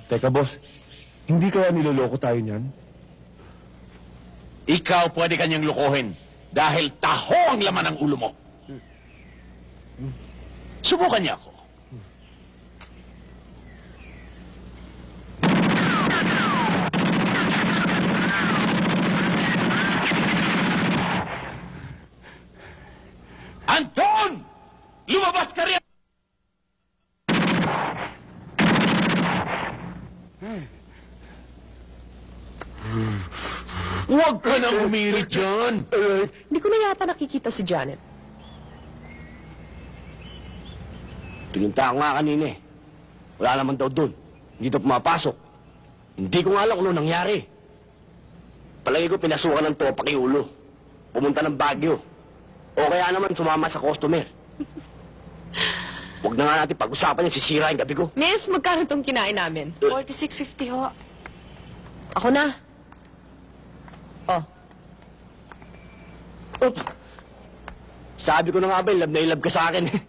Teka boss, hindi kaya niloloko tayo niyan? Ikaw pwede kanyang lokohin dahil taho ang laman ng ulo mo. Subukan niya ako. Anton! Lumabas ka rin! Huwag ka nang umirit dyan! Hindi ko na yata nakikita si Janet. Pinunta ko nga kanina eh. Wala naman daw doon. Hindi daw pumapasok. Hindi ko nga alam kung ano nangyari. Palagi ko pinasukan ng topak yung ulo. Pumunta ng Baguio. O kaya naman sumama sa customer. Huwag na nga natin pag-usapan yung sisira yung gabi ko. Miss, magkano itong kinain namin? 46.50 ho. Ako na. Oh. Oops! Sabi ko na nga ba, love na ilab ka sa akin eh.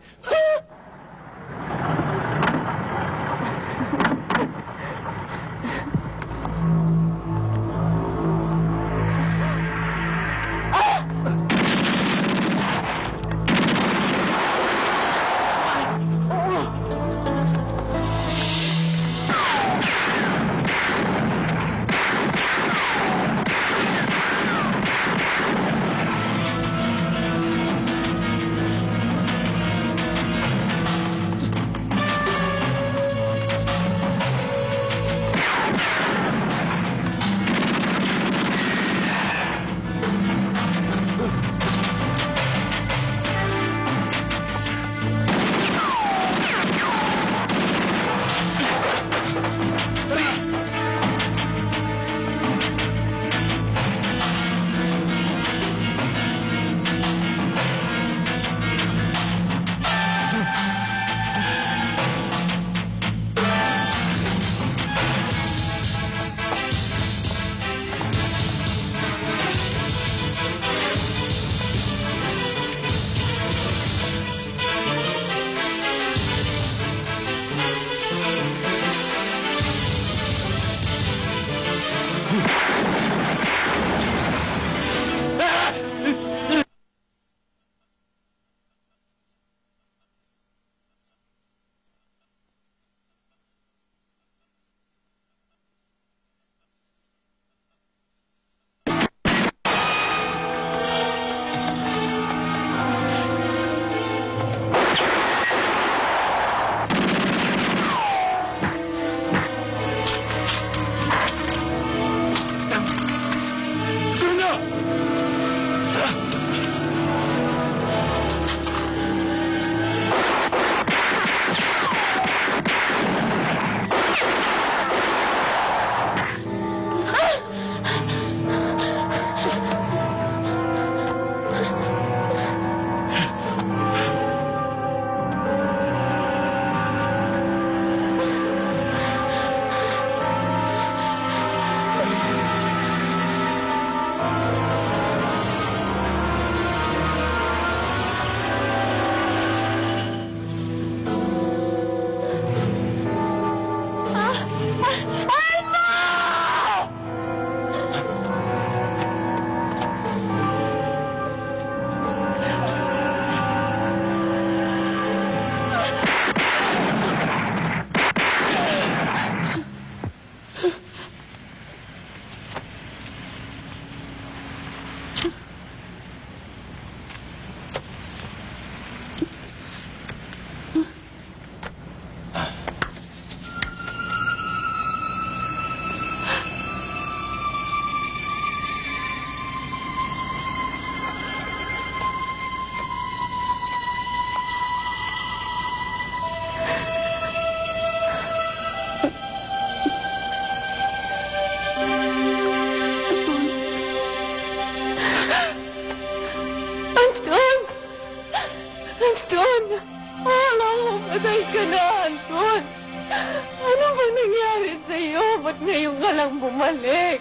Ba't ngayon ka lang bumalik?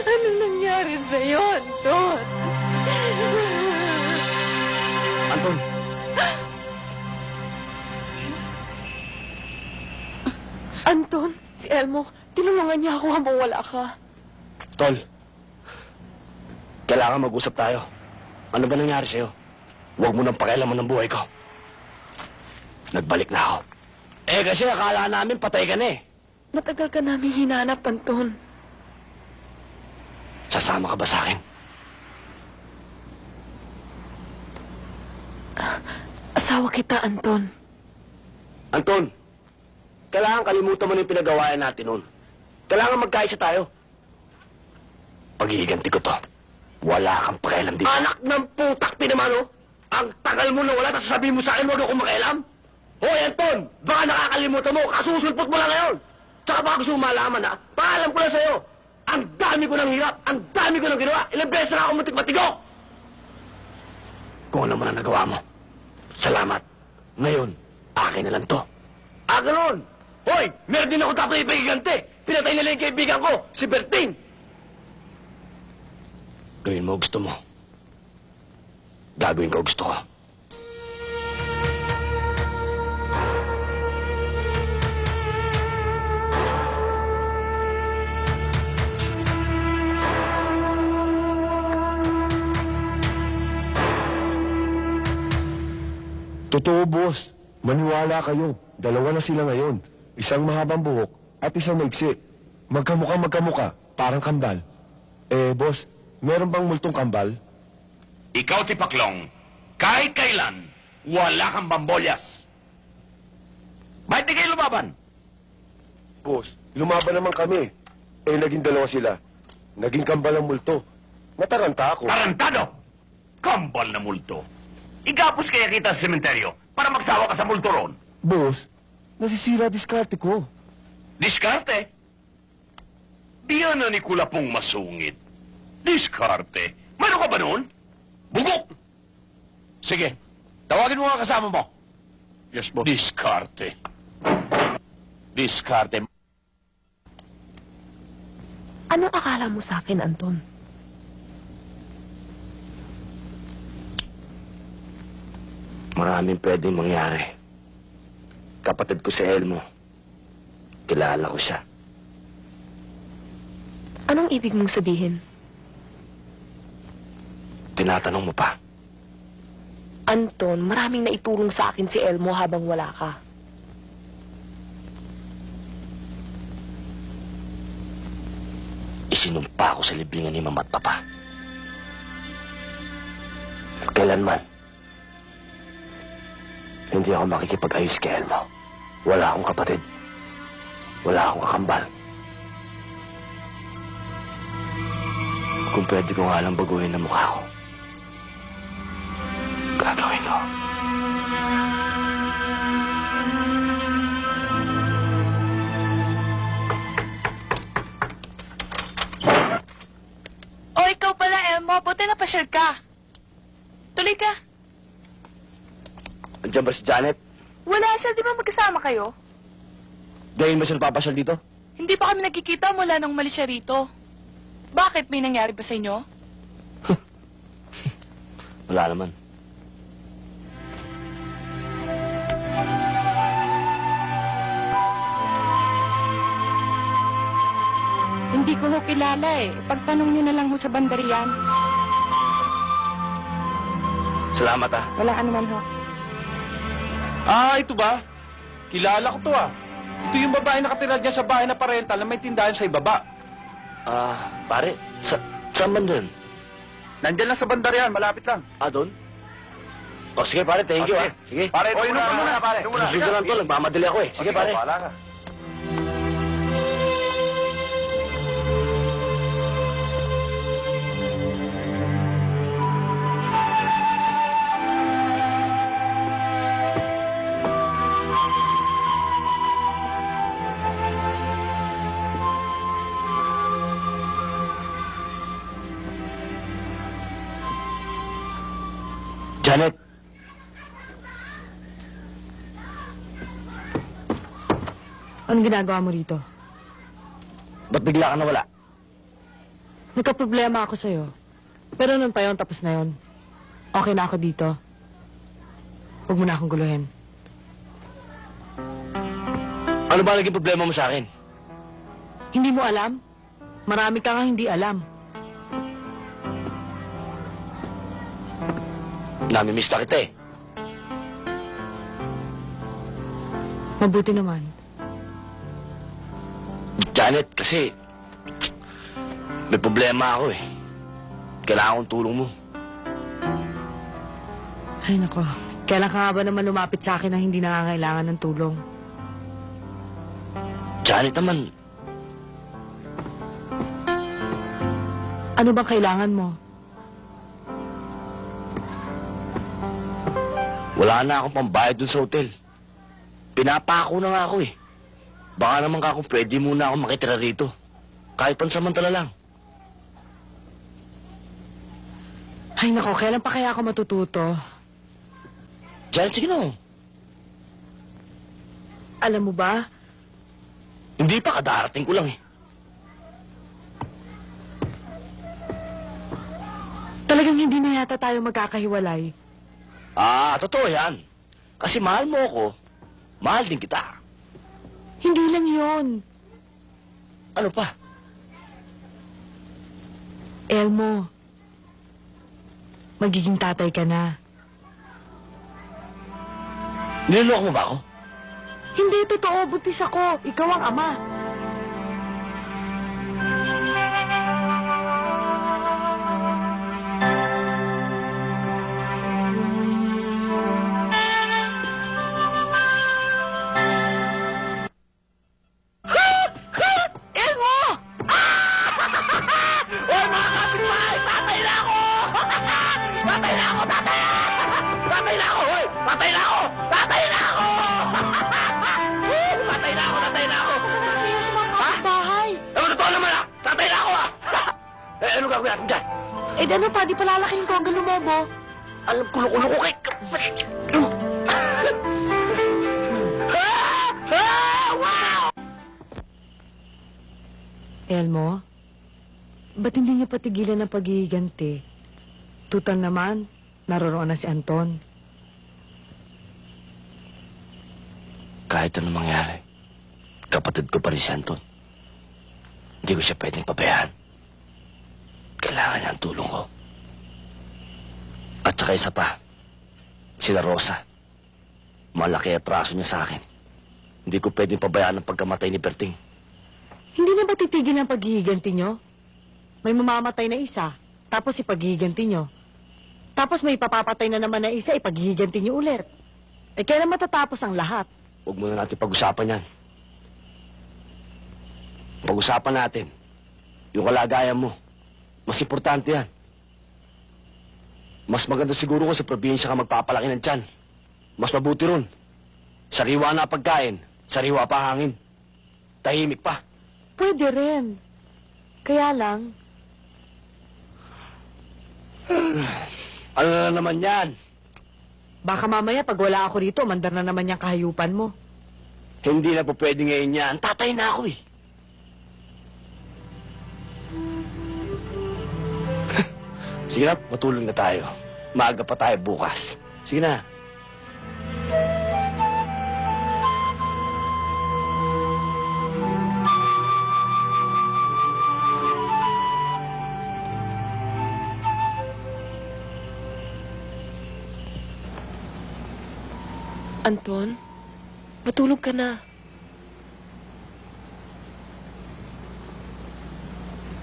Anong nangyari sa'yo, Anton? Anton, si Elmo, tinulungan niya ako habang wala ka. Tol, kailangan mag-usap tayo. Ano ba nangyari sa'yo? Huwag mo nang pakialaman ng buhay ko. Nagbalik na ako. Eh kasi akala namin patay ka na eh. Matagal ka namin hinanap, Anton. Sasama ka ba sa akin? Asawa kita, Anton. Anton, kailangan kalimutan mo na yung pinagawayan natin noon. Kailangan magkaisa tayo. Pag-iiganti ko to. Wala kang pakialam dito. Anak ng putak naman, oh! Ang tagal mo na wala, tapos sabihin mo sa akin, huwag akong makialam. Hoy, Anton! Baka nakakalimutan mo, kasusulpot mo lang ngayon. Tsaka baka gusto mo malaman, ha? Paalam ko na sa'yo. Ang dami ko ng hirap, ang dami ko ng ginawa. Ilang beses na ako matig-matigok. Kung ano man ang nagawa mo, salamat. Ngayon, akin na lang to. Ganoon! Hoy! Meron din ako dapat ipagigante! Pinatay nila yung kaibigan ko, si Berting! Gawin mo gusto mo. Gagawin ko gusto ko. Totoo, boss. Maniwala kayo. Dalawa na sila ngayon. Isang mahabang buhok at isang maiksi. Magkamukha, parang kambal. Eh, boss, meron bang multong kambal? Ikaw, Tipaklong, kahit kailan, wala kang bambolyas. Bakit di kayo lumaban? Boss, lumaban naman kami. Eh, naging dalawa sila. Naging kambal ang multo. Nataranta ako. Tarantado! Kambal na multo. Igapos kaya kita sa sementeryo para magsawa ka sa multo ron. Boss, nasisira diskarte ko. Diskarte? Diyan na ni Kulapong masungit. Diskarte? Mayroon ka ba noon? Bugok! Sige, tawagin mo nga kasama mo. Yes, boss. Diskarte. Diskarte. Anong akala mo sa akin, Anton? Maraming pwedeng mangyari. Kapatid ko si Elmo. Kilala ko siya. Anong ibig mong sabihin? Tinatanong mo pa. Anton, maraming naitulong sa akin si Elmo habang wala ka. Isinumpa ko sa libingan ni Mama at Papa. Kailanman, hindi ako makikipag-ayos kay Elmo. Wala akong kapatid. Wala akong kakambal. Kung pwede ko nga lang baguhin ang mukha ko, gagawin ko. O, ikaw pala, Elmo. Buti napasyal ka. Tuloy ka. Andiyan ba si Janet? Wala siya. Di ba magkasama kayo? Dahil mo siya napapasyal dito? Hindi pa kami nagkikita mula nung umalis siya rito. Bakit? May nangyari ba sa inyo? Wala naman. Hindi ko ho kilala eh. Pagtanong nyo na lang ho sa bandarian. Salamat ah. Wala ka naman ho. Ito ba? Kilala ko to ah. Ito yung babae nakatira dyan sa bahay na parental na may tindahan sa ibaba. Pare, saan ba doon? Nandyan lang sa bandarian, malapit lang. Doon? O sige pare, thank you ah. Sige. Pare, inom ka muna, pare. Susunod lang to, nagmamadali ako eh. Sige pare. Wala ka. Janet, Anong ginagawa mo rito? ba't bigla ka nawala? Nagka-problema ako sa'yo. Pero nun pa yun, tapos na yun. Okay na ako dito. Huwag mo na akong guluhin. Ano ba naging problema mo sa akin? Hindi mo alam? Marami ka nga hindi alam. Namimiss na kita eh. Mabuti naman. Janet, kasi may problema ako eh. Kailangan kong tulong mo. Ay nako, kailan ka nga ba naman lumapit sa akin na hindi nangangailangan ng tulong? Janet naman, Ano bang kailangan mo? wala na akong pambayad dun sa hotel. Pinapako na nga ako eh. Baka naman ka kung pwede muna ako makitira rito. Kahit pansamantala lang. Ay nako, kailan pa kaya ako matututo? Janet, sige na. Alam mo ba, Hindi pa, kadarating ko lang eh. talagang hindi na yata tayo magkakahiwalay. Totoo yan. Kasi mahal mo ako, mahal din kita. Hindi lang yon. Ano pa? Elmo, magiging tatay ka na. Niloloko mo ba ako? Hindi totoo, buntis ako. Ikaw ang ama. Elmo! Hoy, mga kapitbahay! Tatay na ako! Tatay na ako! Tatay! Tatay na ako! Hoy! Tatay na ako! Tatay na ako! Tatay na ako! Tatay na ako! Kaya sa mga kapitbahay. Totoo naman ah! Tatay na ako ah! Ano gagawin natin dyan? Eh, ano pa? Di palalakihin ko hanggang lumobo. Alam, kulo-kulo ko kay... Wow! Elmo, ba't hindi niyo patigilan ang paghihiganti? Tutal naman, naroroon na si Anton. Kahit anong mangyari, kapatid ko pa rin si Anton. Hindi ko siya pwedeng pabayaan. Kailangan niya ang tulong ko. At saka isa pa, sila Rosa. Malaki atraso niya sa akin. Hindi ko pwedeng pabayaan ang pagkamatay ni Berting. Hindi na ba titigil ang paghihiganti nyo? May mamamatay na isa, tapos ipaghihiganti nyo. Tapos may papapatay na naman na isa, ipaghihiganti nyo ulit. Eh, kailan matatapos ang lahat? Huwag muna natin pag-usapan yan. Pag-usapan natin yung kalagayan mo. Mas importante yan. Mas maganda siguro kung sa probinsya ka magpapalaki ng tiyan. Mas mabuti ron. Sariwa na pagkain, sariwa pa hangin. Tahimik pa. Pwede rin. Kaya lang, Ano na naman yan? baka mamaya pag wala ako rito, mandar na naman yung kahayupan mo. Hindi na po pwede ngayon yan. Tatay na ako eh. Sige na, matulog na tayo. Maaga pa tayo bukas. Sige na. Anton, matulog ka na.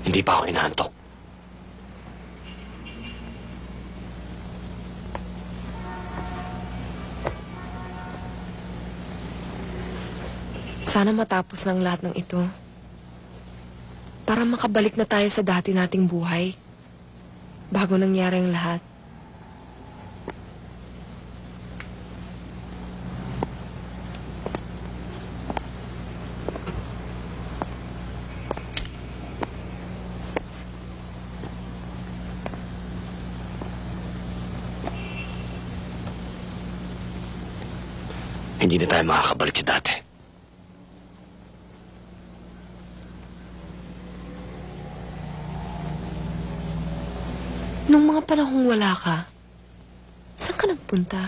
Hindi pa ako inaantok. Sana matapos ng lahat ng ito. Para makabalik na tayo sa dati nating buhay. Bago nangyari ang lahat. Hindi na tayo makakabalik sa dati. Nung mga panahong wala ka, saan ka nagpunta?